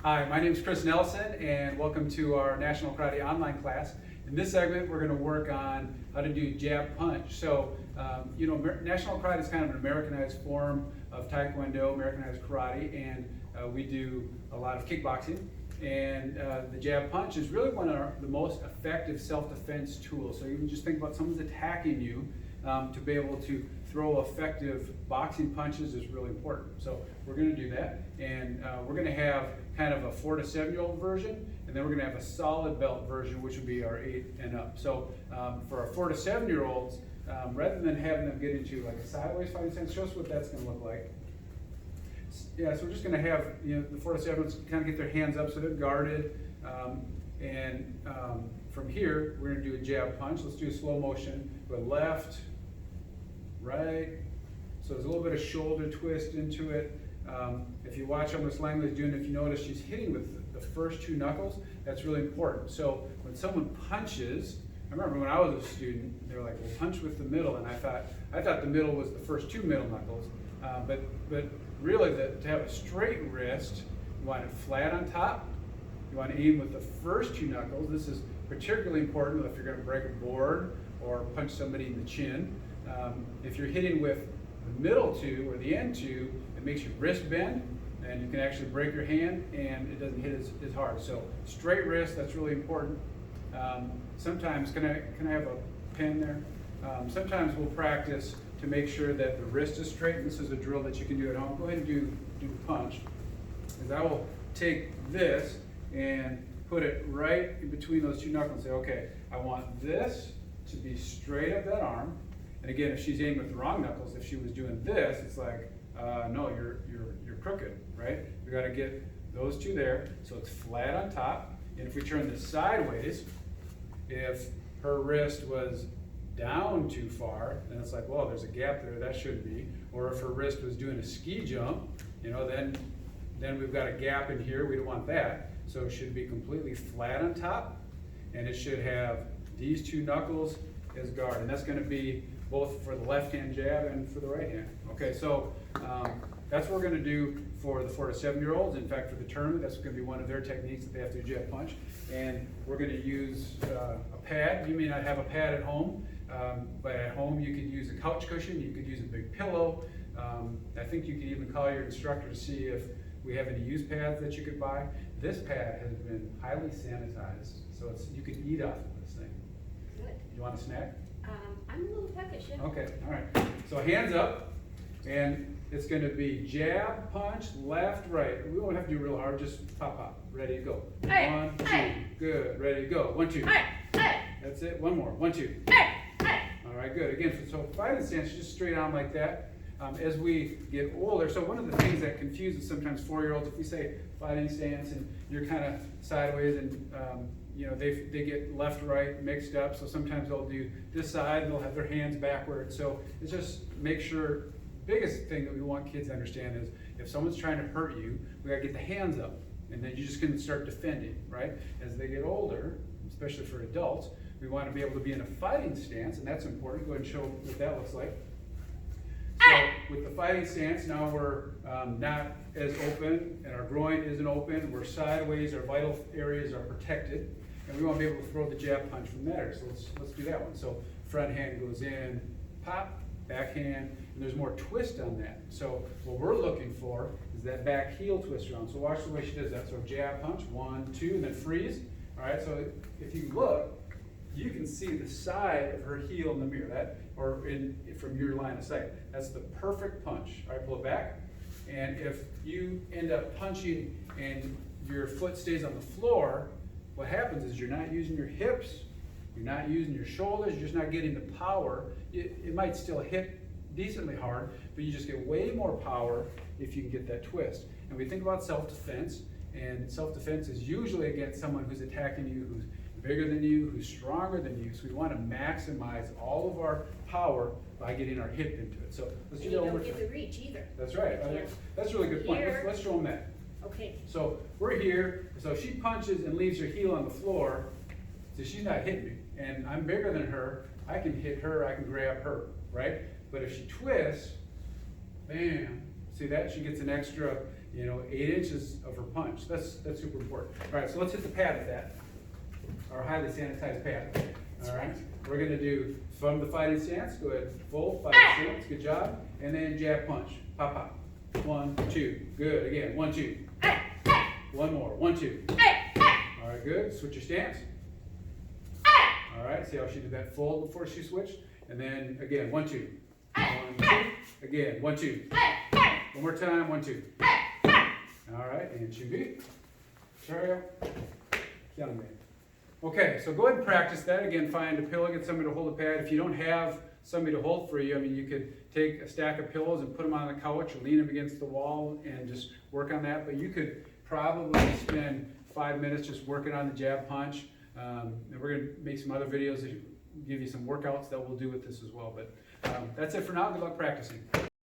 Hi, my name is Chris Nelson, and welcome to our National Karate Online class. In this segment, we're going to work on how to do jab punch. So, National Karate is kind of an Americanized form of Taekwondo, Americanized karate, and we do a lot of kickboxing. And the jab punch is really one of the most effective self-defense tools. So you can just think about someone's attacking you, to be able to throw effective boxing punches is really important. So we're going to do that, and we're going to have kind of a 4 to 7-year-old version, and then we're going to have a solid belt version, which would be our 8 and up. So for our 4 to 7-year-olds, rather than having them get into like a sideways fighting stance, show us what that's going to look like. Yeah, so we're just going to have the 4 to 7-year-olds kind of get their hands up so they're guarded, and from here we're going to do a jab punch. Let's do a slow motion. Go left, right. So there's a little bit of shoulder twist into it. If you watch how Miss Langley's doing, if you notice, she's hitting with the first 2 knuckles. That's really important. So when someone punches, I remember when I was a student, they were like, well, punch with the middle, and I thought the middle was the first 2 middle knuckles. But really, to have a straight wrist, you want it flat on top. You want to aim with the first 2 knuckles. This is particularly important if you're going to break a board or punch somebody in the chin. If you're hitting with the middle 2 or the end 2, it makes your wrist bend, and you can actually break your hand, and it doesn't hit as hard. So straight wrist, that's really important. Sometimes, can I have a pen there? Sometimes we'll practice to make sure that the wrist is straight. This is a drill that you can do at home. Go ahead and do the punch. Because I will take this and put it right in between those 2 knuckles and say, okay, I want this to be straight up that arm. And again, if she's aiming with the wrong knuckles, if she was doing this, it's like, no, you're crooked, right? We got to get those 2 there, so it's flat on top. And if we turn this sideways, if her wrist was down too far, then it's like, well, there's a gap there, that shouldn't be. Or if her wrist was doing a ski jump, then we've got a gap in here. We don't want that. So it should be completely flat on top, and it should have these 2 knuckles as guard, and that's going to be both for the left hand jab and for the right hand. Okay, so that's what we're going to do for the 4 to 7-year-olds. In fact, for the tournament, that's going to be one of their techniques that they have to do jab punch. And we're going to use a pad. You may not have a pad at home, but at home you could use a couch cushion. You could use a big pillow. I think you could even call your instructor to see if we have any used pads that you could buy. This pad has been highly sanitized, so you can eat off of this thing. Good. You want a snack? I'm a little peckish. Yeah. Okay, all right. So hands up, and it's going to be jab, punch, left, right. We won't have to do real hard, just pop, pop. Ready, go. Hey, 1, 2. hey. Good. Ready, go. 1, 2. Hey, hey, That's it. One more. 1, 2. hey, hey. All right, good. Again, so fighting stance, just straight on like that. As we get older, so one of the things that confuses sometimes 4-year-olds, if we say fighting stance and you're kind of sideways and they get left, right mixed up. So sometimes they'll do this side and they'll have their hands backward. So it's just make sure, biggest thing that we want kids to understand is if someone's trying to hurt you, we gotta get the hands up, and then you just can start defending, right? As they get older, especially for adults, we want to be able to be in a fighting stance, and that's important. Go ahead and show what that looks like. So with the fighting stance, now we're not as open, and our groin isn't open. We're sideways, our vital areas are protected, and we want to be able to throw the jab punch from there. So let's do that one. So front hand goes in, pop, back hand, and there's more twist on that. So what we're looking for is that back heel twist around. So watch the way she does that. So jab punch, 1, 2, and then freeze. All right, so if you look, you can see the side of her heel in the mirror, from your line of sight. That's the perfect punch. All right, pull it back. And if you end up punching and your foot stays on the floor, what happens is you're not using your hips, you're not using your shoulders, you're just not getting the power. It might still hit decently hard, but you just get way more power if you can get that twist. And we think about self-defense, and self-defense is usually against someone who's attacking you, who's bigger than you, who's stronger than you. So we want to maximize all of our power by getting our hip into it. So let's do that one more time. You don't get the reach either. That's right. That's a really good point. Let's show them that. Okay. So we're here. So she punches and leaves her heel on the floor. So she's not hitting me. And I'm bigger than her. I can hit her. I can grab her. Right? But if she twists, bam. See that? She gets an extra, 8 inches of her punch. That's super important. All right, so let's hit the pad with that. Our highly sanitized pad. All right, we're gonna do from the fighting stance. Go ahead, full fighting stance. Good job. And then jab punch. Pop, pop. 1, 2. Good. Again. 1, 2. One more. 1, 2. All right, good. Switch your stance. All right, see how she did that full before she switched? And then again, 1, 2. 1, 2. Again, 1, 2. One more time, 1, 2. All right, and Chubi. Cheerio. Young man. Okay, so go ahead and practice that. Again, find a pillow, get somebody to hold the pad. If you don't have somebody to hold for you, I mean, you could take a stack of pillows and put them on the couch or lean them against the wall and just work on that. But you could probably spend 5 minutes just working on the jab punch. And we're going to make some other videos that give you some workouts that we'll do with this as well. But that's it for now. Good luck practicing.